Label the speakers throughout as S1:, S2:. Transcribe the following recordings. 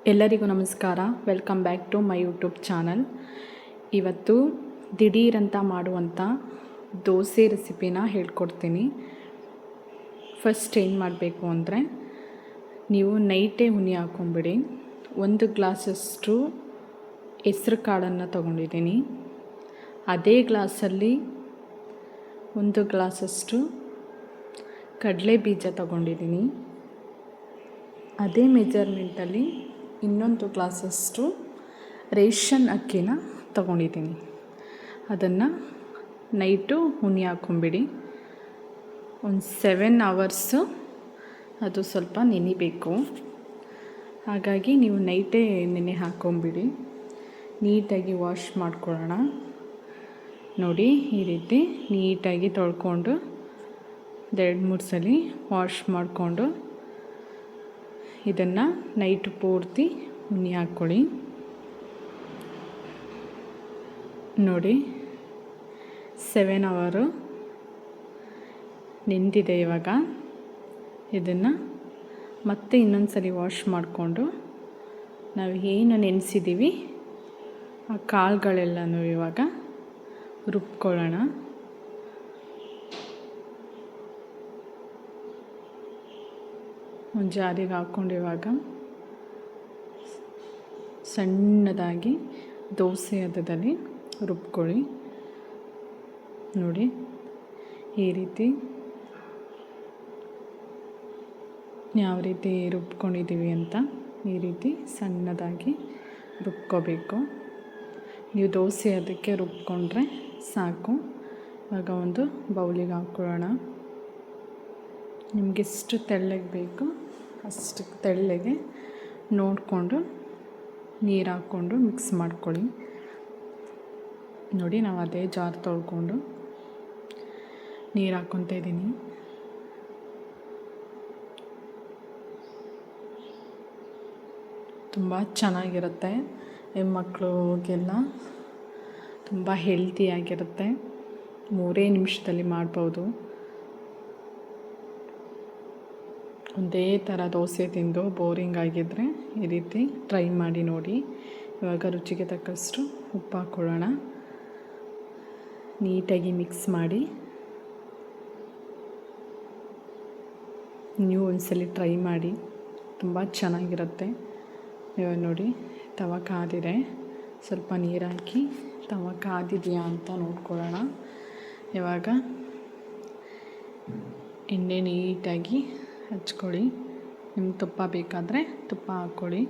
S1: ಎಲ್ಲರಿಗೂ ನಮಸ್ಕಾರ. Welcome back to my YouTube channel. ಇವತ್ತು ದಿಢೀರಂತ ಮಾಡುವಂಥ ದೋಸೆ ರೆಸಿಪಿನ ಹೇಳ್ಕೊಡ್ತೀನಿ. ಫಸ್ಟ್ ಏನು ಮಾಡಬೇಕು ಅಂದರೆ, ನೀವು ನೈಟೇ ಹುನಿ ಹಾಕ್ಕೊಂಬಿಡಿ. 1 ಗ್ಲಾಸಷ್ಟು ಹೆಸ್ರು ಕಾಳನ್ನು ತೊಗೊಂಡಿದ್ದೀನಿ. ಅದೇ ಗ್ಲಾಸಲ್ಲಿ 1 ಗ್ಲಾಸಷ್ಟು ಕಡಲೆ ಬೀಜ ತೊಗೊಂಡಿದ್ದೀನಿ. ಅದೇ ಮೆಜರ್ಮೆಂಟಲ್ಲಿ 1 ಗ್ಲಾಸಷ್ಟು ರೇಷನ್ ಅಕ್ಕಿನ ತೊಗೊಂಡಿದ್ದೀನಿ. ಅದನ್ನು ನೈಟು ಹುನಿ ಹಾಕ್ಕೊಂಬಿಡಿ. ಒಂದು 7 ಅವರ್ಸು ಅದು ಸ್ವಲ್ಪ ನೆನಿಬೇಕು. ಹಾಗಾಗಿ ನೀವು ನೈಟೇ ನೆನೆ ಹಾಕ್ಕೊಂಬಿಡಿ. ನೀಟಾಗಿ ವಾಶ್ ಮಾಡ್ಕೊಳ್ಳೋಣ. ನೋಡಿ, ಈ ರೀತಿ ನೀಟಾಗಿ ತೊಳ್ಕೊಂಡು 2-3 ಸಲ ವಾಶ್ ಮಾಡಿಕೊಂಡು ಇದನ್ನು ನೈಟ್ ಪೂರ್ತಿ ಹುನಿ ಹಾಕ್ಕೊಳ್ಳಿ. ನೋಡಿ, 7 ಅವರು ನೆಂದಿದೆ. ಇವಾಗ ಇದನ್ನು ಮತ್ತೆ ಇನ್ನೊಂದು ಸಲ ವಾಶ್ ಮಾಡಿಕೊಂಡು ನಾವು ಏನು ನೆನೆಸಿದ್ದೀವಿ ಆ ಕಾಳುಗಳೆಲ್ಲನೂ ಇವಾಗ ರುಬ್ಕೊಳ್ಳೋಣ. ಒಂದು ಜಾರಿಗೆ ಹಾಕ್ಕೊಂಡು ಇವಾಗ ಸಣ್ಣದಾಗಿ ದೋಸೆ ಹದದಲ್ಲಿ ರುಬ್ಕೊಳ್ಳಿ. ನೋಡಿ, ಈ ರೀತಿ ಯಾವ ರೀತಿ ರುಬ್ಕೊಂಡಿದ್ದೀವಿ ಅಂತ ಈ ರೀತಿ ಸಣ್ಣದಾಗಿ ರುಬ್ಕೋಬೇಕು. ನೀವು ದೋಸೆ ಅದಕ್ಕೆ ರುಬ್ಕೊಂಡ್ರೆ ಸಾಕು. ಇವಾಗ ಒಂದು ಬೌಲಿಗೆ ಹಾಕ್ಕೊಳ್ಳೋಣ. ನಿಮಗೆಷ್ಟು ತೆಳ್ಳಗೆ ಬೇಕು ಅಷ್ಟು ತೆಳ್ಳಗೆ ನೋಡಿಕೊಂಡು ನೀರು ಹಾಕ್ಕೊಂಡು ಮಿಕ್ಸ್ ಮಾಡ್ಕೊಳ್ಳಿ. ನೋಡಿ, ನಾವು ಅದೇ ಜಾರ್ ತೊಳ್ಕೊಂಡು ನೀರು ಹಾಕ್ಕೊತಾ ಇದ್ದೀನಿ. ತುಂಬ ಚೆನ್ನಾಗಿರುತ್ತೆ. ಹೆಣ್ಮಕ್ಳಿಗೆಲ್ಲ ತುಂಬ ಹೆಲ್ತಿಯಾಗಿರುತ್ತೆ. 3 ನಿಮಿಷದಲ್ಲಿ ಮಾಡ್ಬೋದು. ಒಂದೇ ಥರ ದೋಸೆ ತಿಂದು ಬೋರಿಂಗ್ ಆಗಿದ್ದರೆ ಈ ರೀತಿ ಟ್ರೈ ಮಾಡಿ ನೋಡಿ. ಇವಾಗ ರುಚಿಗೆ ತಕ್ಕಷ್ಟು ಉಪ್ಪು ಹಾಕ್ಕೊಳ್ಳೋಣ. ನೀಟಾಗಿ ಮಿಕ್ಸ್ ಮಾಡಿ. ನೀವು ಒಂದ್ಸಲ ಟ್ರೈ ಮಾಡಿ, ತುಂಬ ಚೆನ್ನಾಗಿರುತ್ತೆ. ಇವಾಗ ನೋಡಿ, ತವ ಕಾದಿದೆ. ಸ್ವಲ್ಪ ನೀರು ಹಾಕಿ ತವ ಕಾದಿದೆಯಾ ಅಂತ ನೋಡ್ಕೊಳ್ಳೋಣ. ಇವಾಗ ಎಣ್ಣೆ ನೀಟಾಗಿ ಹಚ್ಕೊಳ್ಳಿ. ನಿಮ್ಗೆ ತುಪ್ಪ ಬೇಕಾದರೆ ತುಪ್ಪ ಹಾಕ್ಕೊಳ್ಳಿ.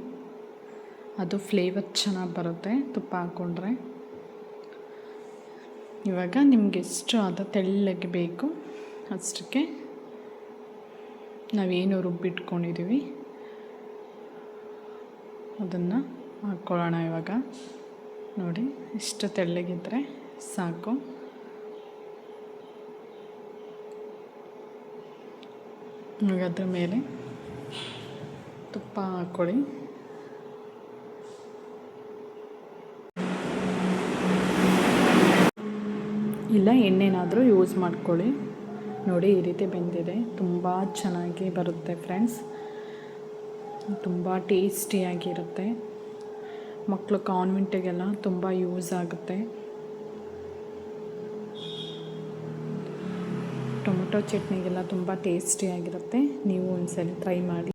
S1: ಅದು ಫ್ಲೇವರ್ ಚೆನ್ನಾಗಿ ಬರುತ್ತೆ ತುಪ್ಪ ಹಾಕ್ಕೊಂಡ್ರೆ. ಇವಾಗ ನಿಮ್ಗೆ ಎಷ್ಟು ಅದು ತೆಳ್ಳಗೆ ಬೇಕು ಅಷ್ಟಕ್ಕೆ ನಾವೇನು ರುಬ್ಬಿಟ್ಕೊಂಡಿದ್ದೀವಿ ಅದನ್ನು ಹಾಕ್ಕೊಳ್ಳೋಣ. ಇವಾಗ ನೋಡಿ, ಎಷ್ಟು ತೆಳ್ಳಗಿದ್ರೆ ಸಾಕು. ಇವಾಗ ಅದ್ರ ಮೇಲೆ ತುಪ್ಪ ಹಾಕ್ಕೊಳ್ಳಿ. ಇಲ್ಲ ಎಣ್ಣೆನಾದರೂ ಯೂಸ್ ಮಾಡ್ಕೊಳ್ಳಿ. ನೋಡಿ, ಈ ರೀತಿ ಬೆಂದಿದೆ. ತುಂಬ ಚೆನ್ನಾಗಿ ಬರುತ್ತೆ ಫ್ರೆಂಡ್ಸ್. ತುಂಬ ಟೇಸ್ಟಿಯಾಗಿರುತ್ತೆ. ಮಕ್ಕಳು ಕಾನ್ವೆಂಟಿಗೆಲ್ಲ ತುಂಬ ಯೂಸ್ ಆಗುತ್ತೆ. ಟೊಮೊಟೊ ಚಟ್ನಿಗೆಲ್ಲ ತುಂಬ ಟೇಸ್ಟಿಯಾಗಿರುತ್ತೆ. ನೀವು ಒಂದ್ಸಲ ಟ್ರೈ ಮಾಡಿ.